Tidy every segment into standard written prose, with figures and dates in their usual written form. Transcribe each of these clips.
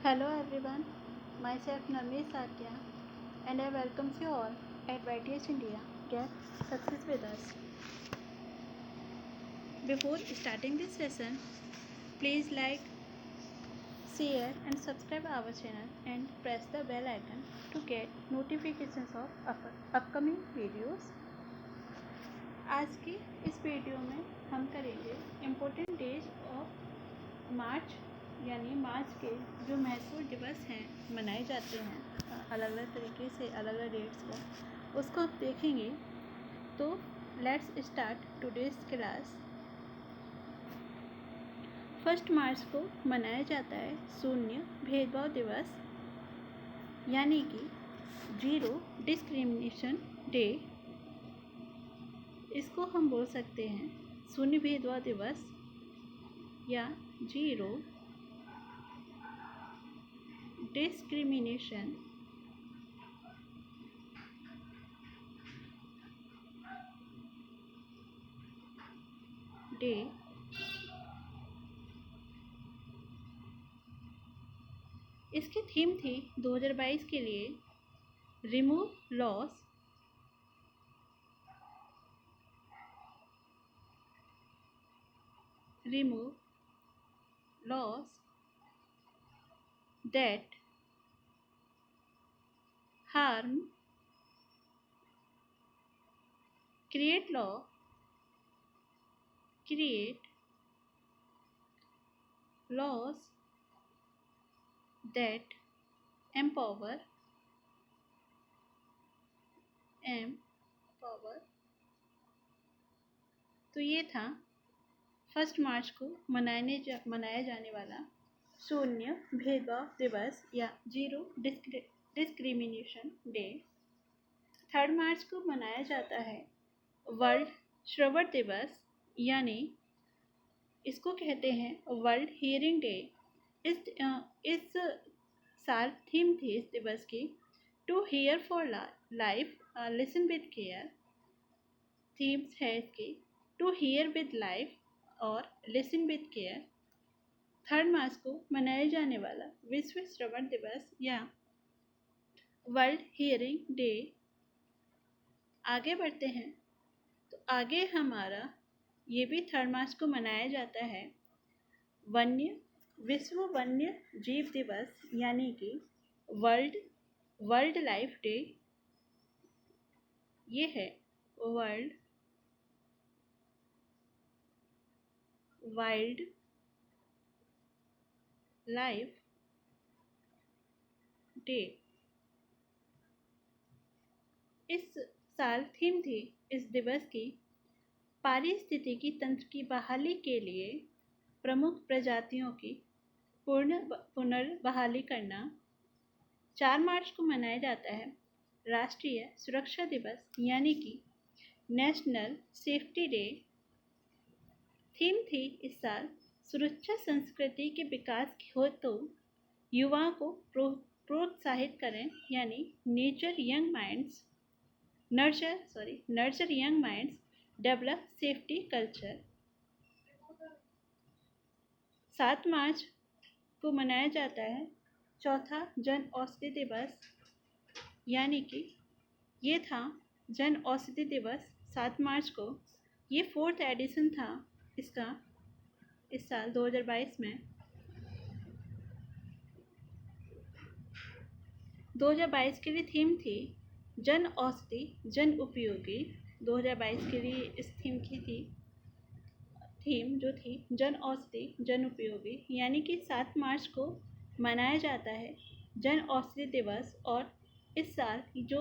Hello everyone, myself Navneet Satya and I welcome you all at YTH India. Get success with us. Before starting this session, please like, share and subscribe our channel and press the bell icon to get notifications of upcoming videos. आज की इस video में हम करेंगे important days of March यानी मार्च के जो महत्वपूर्ण दिवस हैं मनाए जाते हैं अलग अलग तरीके से अलग अलग डेट्स पर उसको आप देखेंगे। तो लेट्स स्टार्ट टुडेज क्लास। 1 मार्च को मनाया जाता है शून्य भेदभाव दिवस यानी कि जीरो डिस्क्रिमिनेशन डे। इसको हम बोल सकते हैं शून्य भेदभाव दिवस या जीरो डिस्क्रिमिनेशन डे। इसकी थीम थी 2022 के लिए remove loss that harm, create laws that empower तो ये था 1 मार्च को मनाया जाने वाला शून्य भेदभाव दिवस या जीरो डिस्क्रिमिनेशन डे। 3 मार्च को मनाया जाता है वर्ल्ड श्रवण दिवस यानी इसको कहते हैं वर्ल्ड हियरिंग डे। इस साल थीम थी इस दिवस की to hear for life listen with care. Themes है इसकी टू हियर विद लाइफ और लिसन विद केयर। 3 मार्च को मनाया जाने वाला विश्व श्रवण दिवस या वर्ल्ड हियरिंग डे। आगे बढ़ते हैं तो आगे हमारा ये भी 3 मार्च को मनाया जाता है विश्व वन्य जीव दिवस यानी कि वर्ल्ड लाइफ डे। ये है वर्ल्ड वाइल्ड लाइफ डे। इस साल थीम थी इस दिवस की पारिस्थितिकी तंत्र की बहाली के लिए प्रमुख प्रजातियों की पुनर्बहाली करना। 4 मार्च को मनाया जाता है राष्ट्रीय सुरक्षा दिवस यानी कि नेशनल सेफ्टी डे। थीम थी इस साल सुरक्षा संस्कृति के विकास की हो तो युवाओं को प्रोत्साहित करें यानी nurture young minds develop safety culture. 7 मार्च को मनाया जाता है चौथा जन औषधि दिवस यानी कि ये था जन औषधि दिवस 7 मार्च को। ये 4th एडिशन था इसका इस साल 2022 में। 2022 के लिए थीम थी जन औषधि जन उपयोगी। 2022 के लिए इस थीम जो थी जन औषधि जन उपयोगी यानी कि 7 मार्च को मनाया जाता है जन औषधि दिवस। और इस साल जो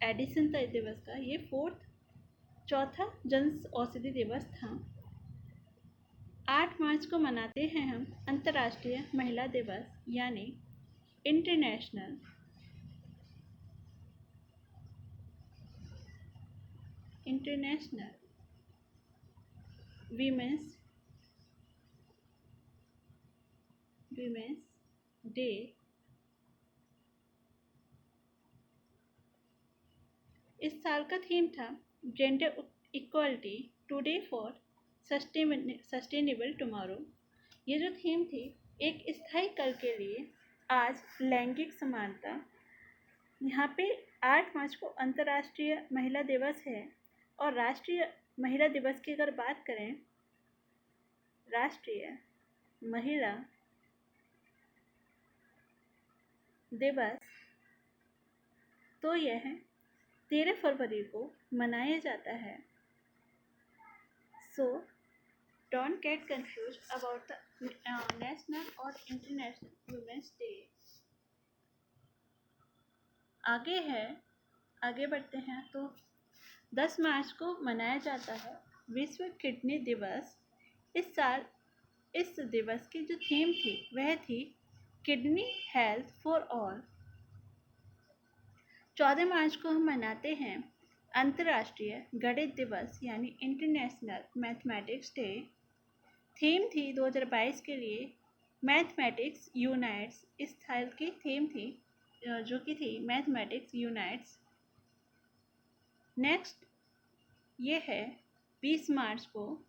एडिशन था इस दिवस का ये चौथा जन औषधि दिवस था। 8 मार्च को मनाते हैं हम अंतर्राष्ट्रीय महिला दिवस यानी इंटरनेशनल वीमेंस डे। इस साल का थीम था gender equality today for sustainable tomorrow. ये जो थीम थी एक स्थायी कल के लिए आज लैंगिक समानता। यहाँ पे 8 मार्च को अंतर्राष्ट्रीय महिला दिवस है और राष्ट्रीय महिला दिवस की अगर बात करें, राष्ट्रीय महिला दिवस तो यह 13 फरवरी को मनाया जाता है। So don't get confuse about the national और इंटरनेशनल वुमेन्स डे। आगे बढ़ते हैं तो 10 मार्च को मनाया जाता है विश्व किडनी दिवस। इस साल इस दिवस की जो थीम थी वह थी किडनी हेल्थ फॉर ऑल। 14 मार्च को हम मनाते हैं अंतर्राष्ट्रीय गणित दिवस यानी इंटरनेशनल मैथमेटिक्स डे। थीम थी 2022 के लिए मैथमेटिक्स यूनाइट्स। इस साल की थीम थी जो कि थी मैथमेटिक्स यूनाइट्स। नेक्स्ट ये है 20 मार्च को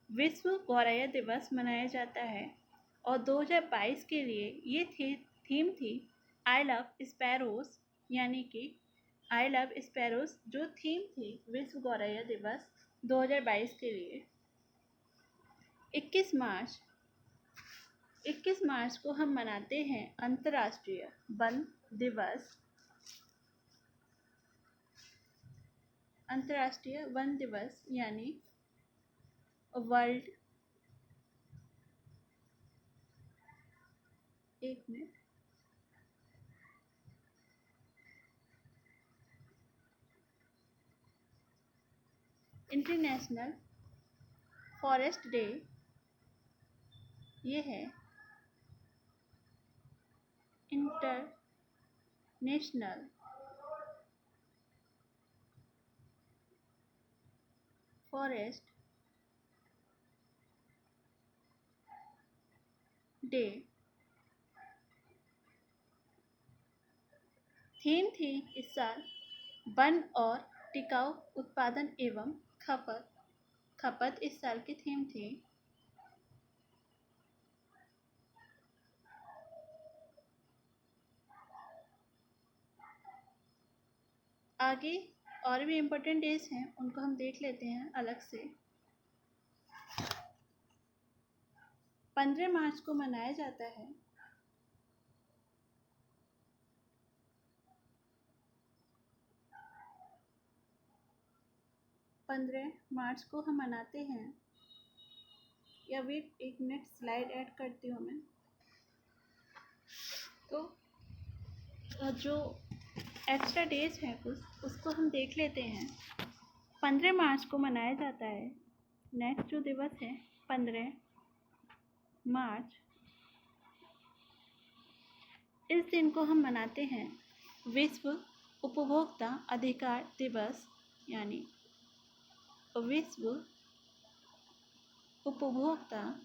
विश्व गौरैया दिवस मनाया जाता है और 2022 के लिए ये थीम थी आई लव स्पैरोज, यानी कि आई लव स्पैरोज जो थीम थी विश्व गौरैया दिवस 2022 के लिए। 21 मार्च को हम मनाते हैं अंतर्राष्ट्रीय वन दिवस। अंतर्राष्ट्रीय वन दिवस यानी वर्ल्ड इंटरनेशनल फॉरेस्ट डे। ये है इंटरनेशनल फॉरेस्ट डे। थीम थी इस साल वन और टिकाऊ उत्पादन एवं खपत इस साल की थीम थी। आगे और भी इम्पोर्टेंट डेज हैं, उनको हम देख लेते हैं अलग से। 15 मार्च को मनाया जाता है 15 मार्च को हम मनाते हैं, या वेट एक मिनट स्लाइड ऐड करती हूँ मैं। तो जो एक्स्ट्रा डेज हैं कुछ उसको हम देख लेते हैं। 15 मार्च को मनाया जाता है, नेक्स्ट जो दिवस है 15 मार्च, इस दिन को हम मनाते हैं विश्व उपभोक्ता अधिकार दिवस, यानी विश्व उपभोक्ता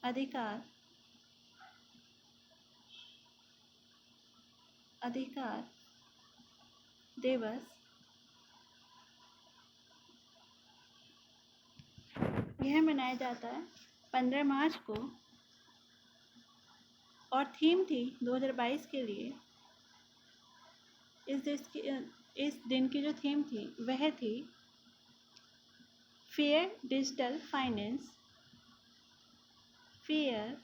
अधिकार दिवस। यह मनाया जाता है 15 मार्च को और थीम थी 2022 के लिए इस दिन की जो थीम थी वह थी fair digital finance. Fair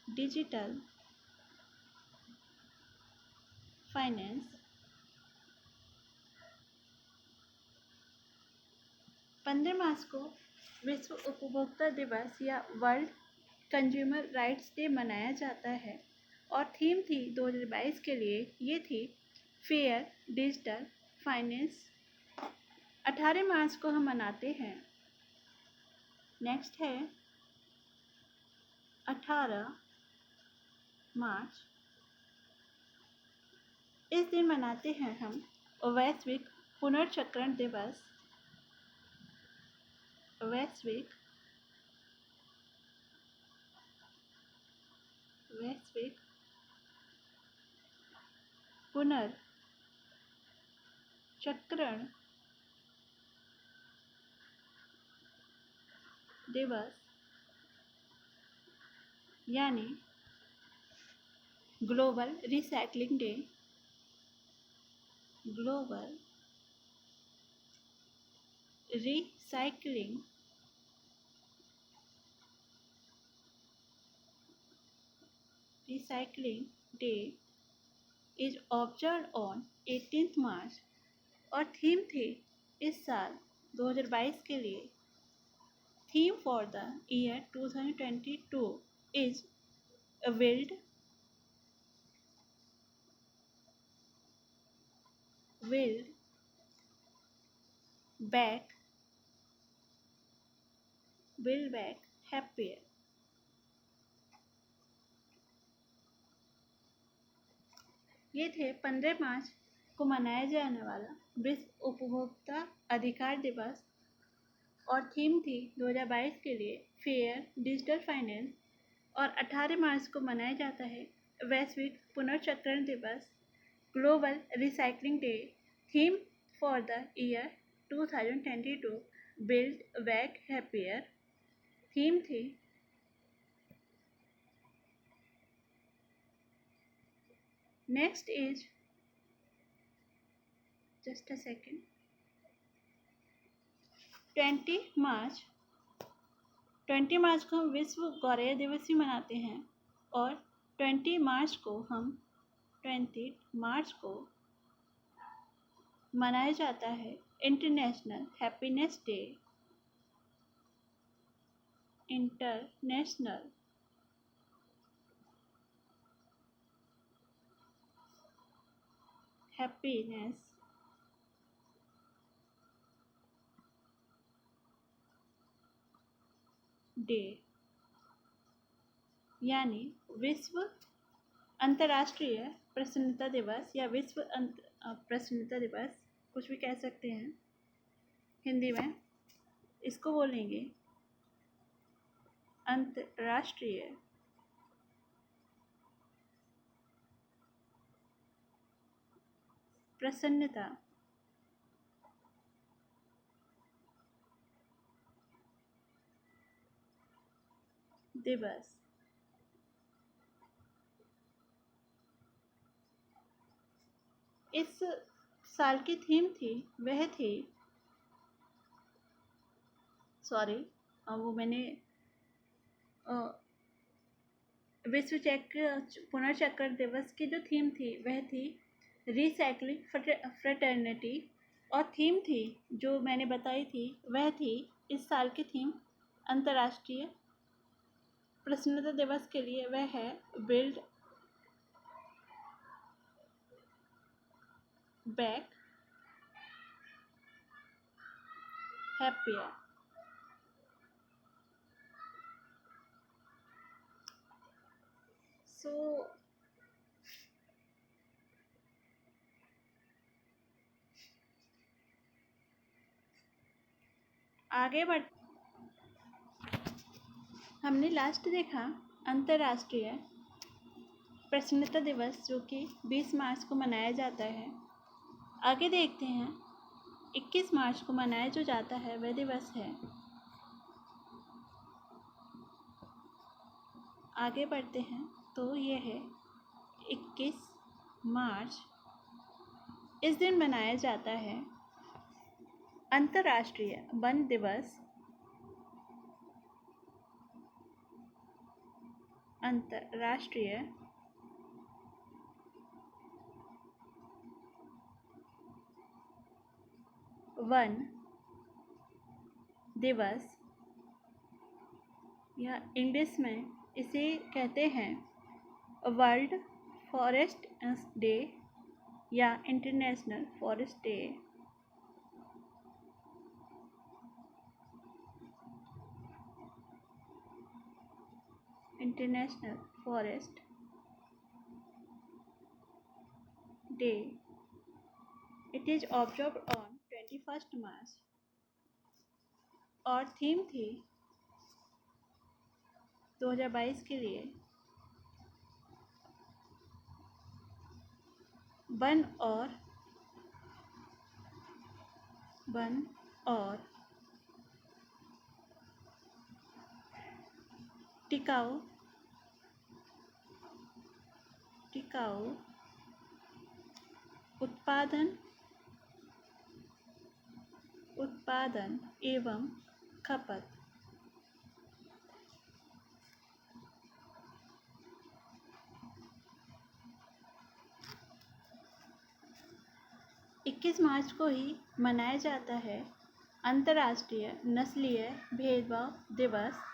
digital finance. 15 मार्च को विश्व उपभोक्ता दिवस या वर्ल्ड कंज्यूमर राइट्स डे मनाया जाता है और थीम थी 2022 के लिए ये थी फेयर डिजिटल फाइनेंस। 18 मार्च को हम मनाते हैं, नेक्स्ट है 18 मार्च। इस दिन मनाते हैं हम वैश्विक पुनर्चक्रण दिवस। वैश्विक पुनर्चक्रण दिवस यानी global recycling day, global recycling day is observe on 18 मार्च। और थीम थी इस साल 2022 के लिए, theme for the year 2022 is build back happier। ये थे 15 मार्च को मनाया जाने वाला विश्व उपभोक्ता अधिकार दिवस, और थीम थी 2022 के लिए फेयर डिजिटल फाइनेंस। और 18 मार्च को मनाया जाता है वैश्विक पुनर्चक्रण दिवस, global recycling day. Theme for the year 2022 build back happier. Theme थी next is just a second 20 मार्च को हम विश्व गौरैया दिवस भी मनाते हैं, और 20 मार्च को मनाया जाता है international happiness day. International happiness day यानी विश्व अंतर्राष्ट्रीय प्रसन्नता दिवस, या विश्व प्रसन्नता दिवस, कुछ भी कह सकते हैं हिंदी में। इसको बोलेंगे अंतर्राष्ट्रीय प्रसन्नता दिवस। इस साल की थीम थी, वह थी वो मैंने विश्व पुनर्चक्र दिवस की जो थीम थी वह थी रिसाइकलिंग फ्रेटर्निटी। और थीम थी जो मैंने बताई थी वह थी इस साल की थीम अंतर्राष्ट्रीय प्रसन्नता दिवस के लिए, वह है बिल्ड बैक हैप्पियर। सो आगे बढ़ हमने लास्ट देखा अंतर्राष्ट्रीय प्रसन्नता दिवस, जो कि 20 मार्च को मनाया जाता है। आगे देखते हैं 21 मार्च को मनाया जो जाता है वह दिवस है। आगे बढ़ते हैं तो यह है 21 मार्च। इस दिन मनाया जाता है अंतर्राष्ट्रीय वन दिवस। अंतर्राष्ट्रीय वन दिवस, या इंग्लिश में इसे कहते हैं वर्ल्ड फॉरेस्ट डे या international forest day. International forest day. It is observed on 21 मार्च। और थीम थी 2022 के लिए वन और टिकाऊ टिकाऊ उत्पादन एवं खपत। 21 मार्च को ही मनाया जाता है अंतर्राष्ट्रीय नस्लीय भेदभाव दिवस।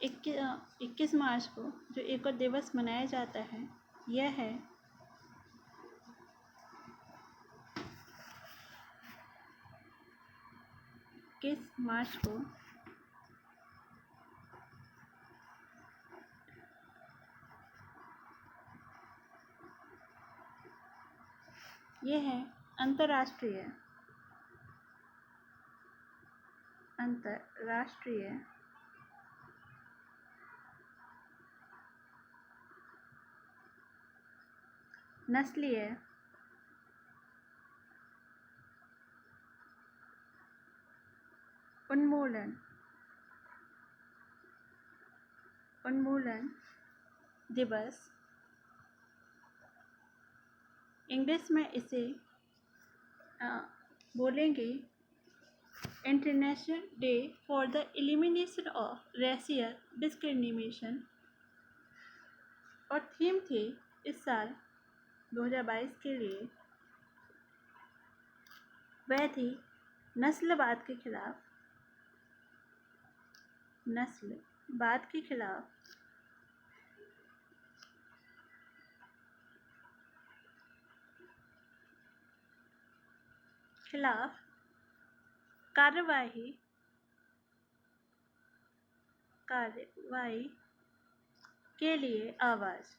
21 मार्च को जो एक और दिवस मनाया जाता है यह है 21 मार्च को यह है अंतर्राष्ट्रीय नस्लीय उन्मूलन दिवस। इंग्लिश में इसे बोलेंगे international day for the elimination of racial discrimination. और थीम थी इस साल 2022 के लिए वह थी नस्लवाद के खिलाफ कार्यवाही के लिए आवाज।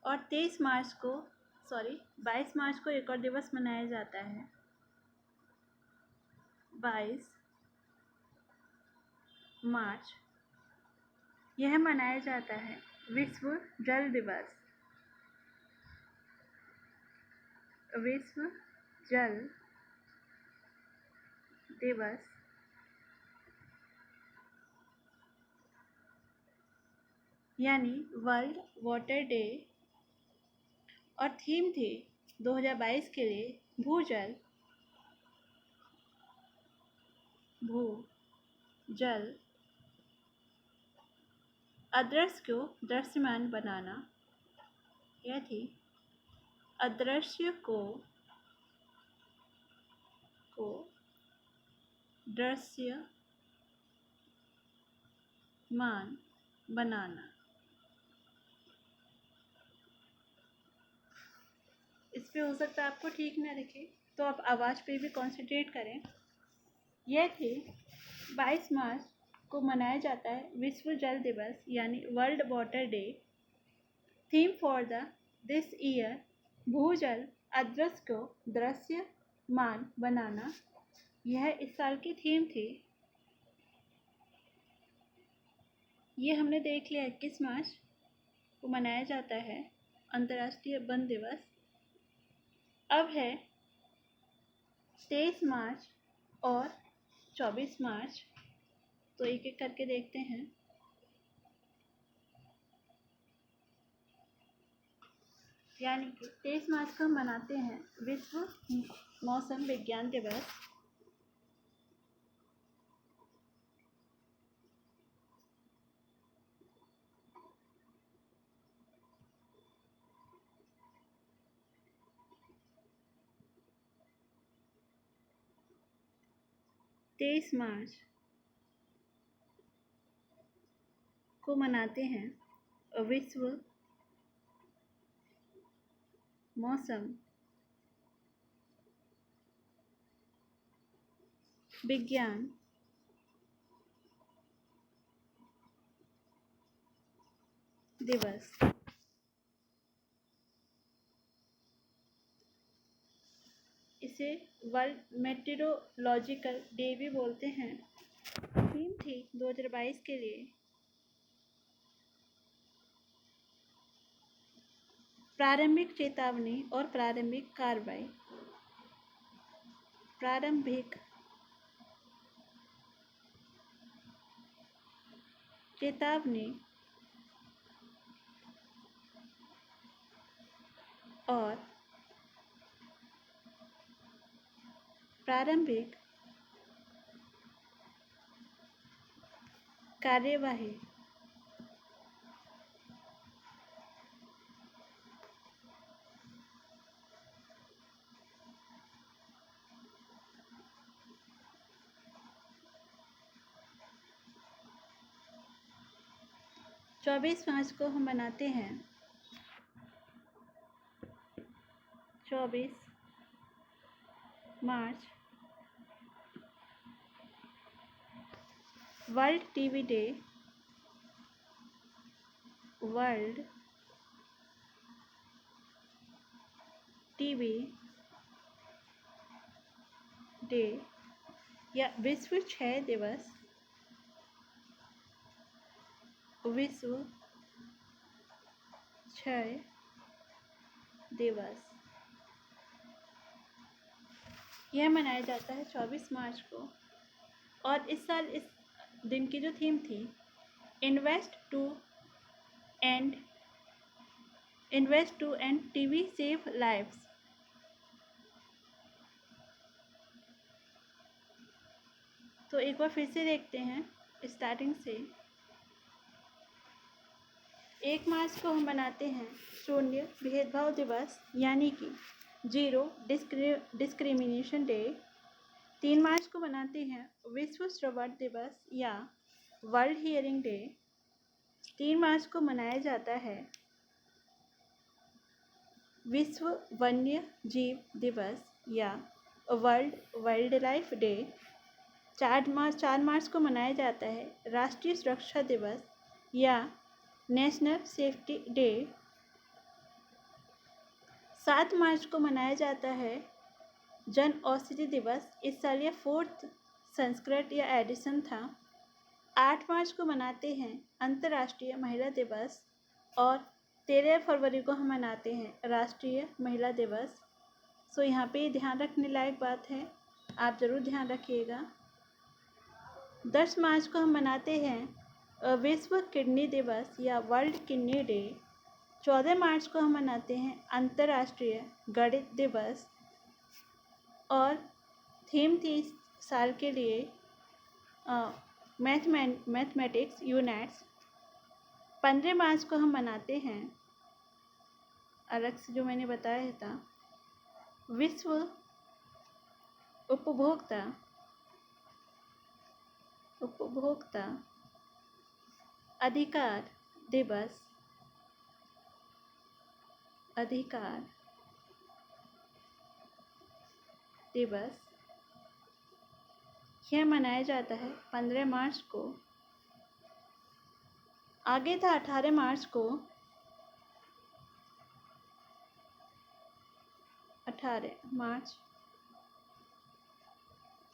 और 22 मार्च को एक और दिवस मनाया जाता है 22 मार्च। यह मनाया जाता है विश्व जल दिवस। यानी वर्ल्ड वाटर डे। और थीम थी 2022 के लिए भूजल अदृश्य को दृश्यमान बनाना। यह थी अदृश्य को दृश्यमान बनाना। इस पे हो सकता है आपको ठीक ना दिखे तो आप आवाज़ पे भी कॉन्सेंट्रेट करें। यह थी 22 मार्च को मनाया जाता है विश्व जल दिवस यानी world water day. Theme for this year भूजल अदृश्य को दृश्यमान बनाना। यह इस साल की थीम थी। ये हमने देख लिया 21 मार्च को मनाया जाता है अंतर्राष्ट्रीय वन दिवस। अब है 23 मार्च और 24 मार्च। तो एक एक करके देखते हैं। यानी कि 23 मार्च को मनाते हैं विश्व मौसम विज्ञान दिवस। तेईस मार्च को मनाते हैं विश्व मौसम विज्ञान दिवस। इसे वर्ल्ड मेटेरोलॉजिकल डे भी बोलते हैं। थीम थी 2022 के लिए प्रारंभिक चेतावनी और प्रारंभिक कार्रवाई। प्रारंभिक चेतावनी और प्रारंभिक कार्यवाही। चौबीस मार्च को हम मनाते हैं 24 मार्च world TV day. World TV day या विश्व क्षय दिवस। विश्व क्षय दिवस यह मनाया जाता है 24 मार्च को। और इस साल इस दिन की जो थीम थी invest to end TB save lives. तो एक बार फिर से देखते हैं स्टार्टिंग से। 1 मार्च को हम मनाते हैं शून्य भेदभाव दिवस यानी कि जीरो डिस्क्रिमिनेशन डे। 3 मार्च को मनाते हैं विश्व श्रवण दिवस या वर्ल्ड हियरिंग डे। 3 मार्च को मनाया जाता है विश्व वन्य जीव दिवस या वर्ल्ड वाइल्ड लाइफ डे। 4 मार्च को मनाया जाता है राष्ट्रीय सुरक्षा दिवस या नेशनल सेफ्टी डे। 7 मार्च को मनाया जाता है जन औषधि दिवस। इस साल यह 4th संस्करण या एडिशन था। 8 मार्च को मनाते हैं अंतर्राष्ट्रीय महिला दिवस और 13 फरवरी को हम मनाते हैं राष्ट्रीय महिला दिवस। सो यहाँ पे ध्यान रखने लायक बात है, आप ज़रूर ध्यान रखिएगा। 10 मार्च को हम मनाते हैं विश्व किडनी दिवस या वर्ल्ड किडनी डे। 14 मार्च को हम मनाते हैं अंतर्राष्ट्रीय गणित दिवस और थीम थी इस साल के लिए मैथमेटिक्स यूनिट्स। 15 मार्च को हम मनाते हैं अलग से जो मैंने बताया था विश्व उपभोक्ता अधिकार दिवस। यह मनाया जाता है 15 मार्च को। आगे था 18 मार्च को। 18 मार्च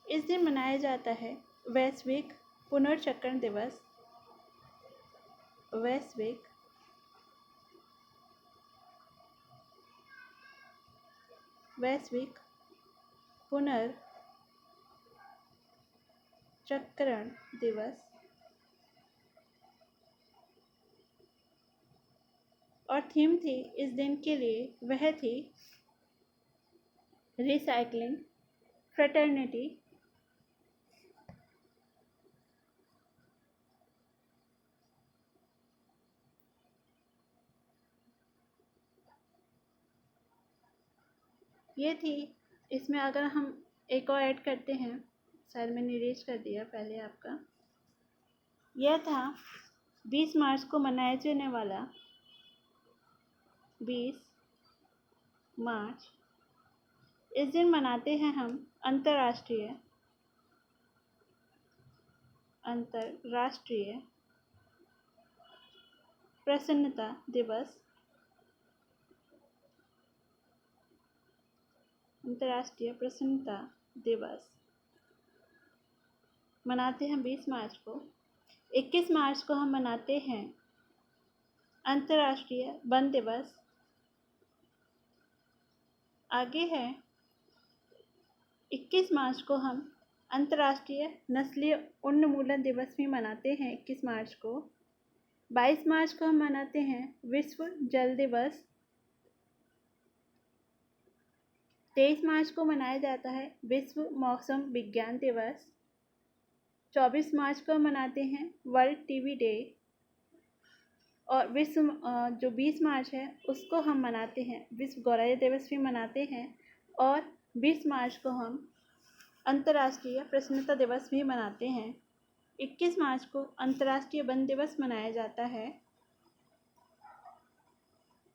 इस दिन मनाया जाता है वैश्विक पुनर्चक्रण दिवस। वैश्विक पुनर्चक्रण दिवस। और थीम थी इस दिन के लिए वह थी रिसाइकलिंग फ्रेटर्निटी। ये थी। इसमें अगर हम एक और ऐड करते हैं, शायद मैंने इरेज कर दिया पहले आपका, यह था 20 मार्च को मनाया जाने वाला 20 मार्च। इस दिन मनाते हैं हम अंतर्राष्ट्रीय प्रसन्नता दिवस। अंतर्राष्ट्रीय प्रसन्नता दिवस मनाते हैं 20 मार्च को। 21 मार्च को हम मनाते हैं अंतर्राष्ट्रीय वन दिवस। आगे है 21 मार्च को हम अंतर्राष्ट्रीय नस्लीय उन्मूलन दिवस भी मनाते हैं। 21 मार्च को 22 मार्च को हम मनाते हैं विश्व जल दिवस। 23 मार्च को मनाया जाता है विश्व मौसम विज्ञान दिवस। 24 मार्च को मनाते हैं वर्ल्ड टीबी डे। और विश्व जो 20 मार्च है उसको हम मनाते हैं विश्व गौरैया दिवस भी मनाते हैं। और 20 मार्च को हम अंतर्राष्ट्रीय प्रसन्नता दिवस भी मनाते हैं। 21 मार्च को अंतर्राष्ट्रीय वन दिवस मनाया जाता है।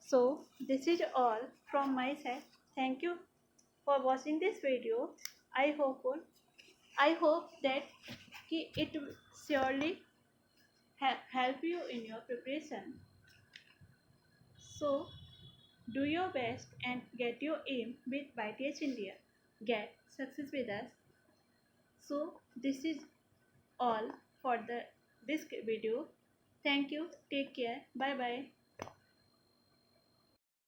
So this is all from my side. Thank you for watching this video. I hope that it surely help you in your preparation. So do your best and get your aim with YTH India. Get success with us. So this is all for this video. Thank you. Take care. Bye bye.